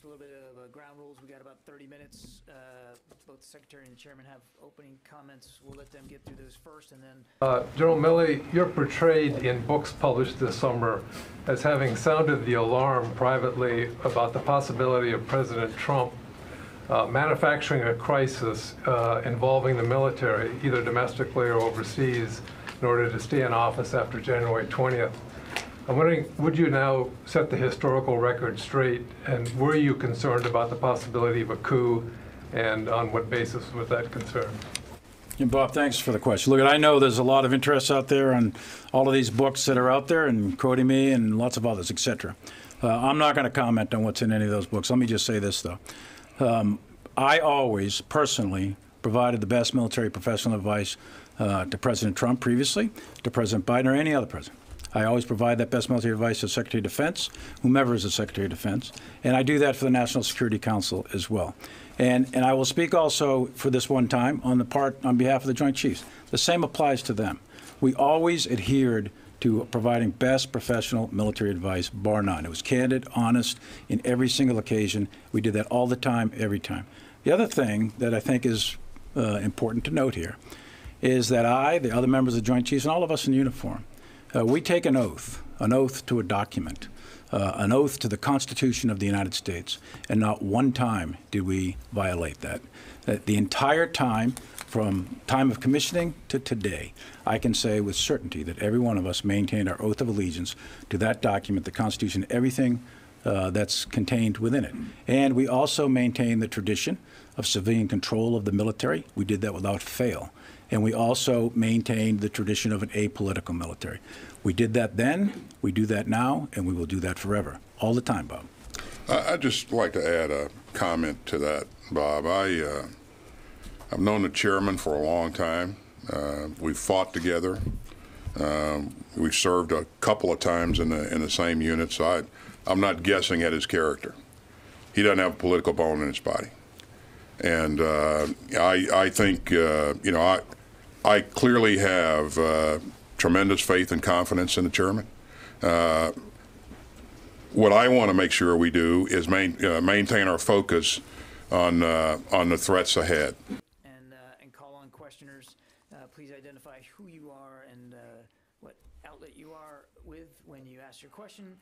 a little bit of ground rules. We got about 30 minutes. Both the Secretary and the Chairman have opening comments. We'll let them get through those first, and then... General Milley, you're portrayed in books published this summer as having sounded the alarm privately about the possibility of President Trump manufacturing a crisis involving the military, either domestically or overseas, in order to stay in office after January 20th. I'm wondering, would you now set the historical record straight, and were you concerned about the possibility of a coup, and on what basis was that concerned? And Bob, thanks for the question. Look, I know there's a lot of interest out there on all of these books that are out there, and quoting me and lots of others, etc. I'm not going to comment on what's in any of those books. Let me just say this, though. I always, personally, provided the best military professional advice to President Trump previously, to President Biden, or any other president. I always provide that best military advice to the Secretary of Defense, whomever is the Secretary of Defense, and I do that for the National Security Council as well. And I will speak also for this one time on behalf of the Joint Chiefs. The same applies to them. We always adhered to providing best professional military advice, bar none. It was candid, honest, in every single occasion. We did that all the time, every time. The other thing that I think is important to note here is that I, the other members of the Joint Chiefs, and all of us in uniform, we take an oath to a document, an oath to the Constitution of the United States, and not one time did we violate that. The entire time, from time of commissioning to today, I can say with certainty that every one of us maintained our oath of allegiance to that document, the Constitution, everything that's contained within it. And we also maintain the tradition of civilian control of the military. We did that without fail. And we also maintained the tradition of an apolitical military. We did that then, we do that now, and we will do that forever, all the time, Bob. I'd just like to add a comment to that, Bob. I've known the chairman for a long time. We've fought together. We've served a couple of times in the same unit, so I'm not guessing at his character. He doesn't have a political bone in his body. And I think, you know, I clearly have tremendous faith and confidence in the chairman. What I want to make sure we do is maintain our focus on the threats ahead. And call on questioners. Please identify who you are and what outlet you are with when you ask your question.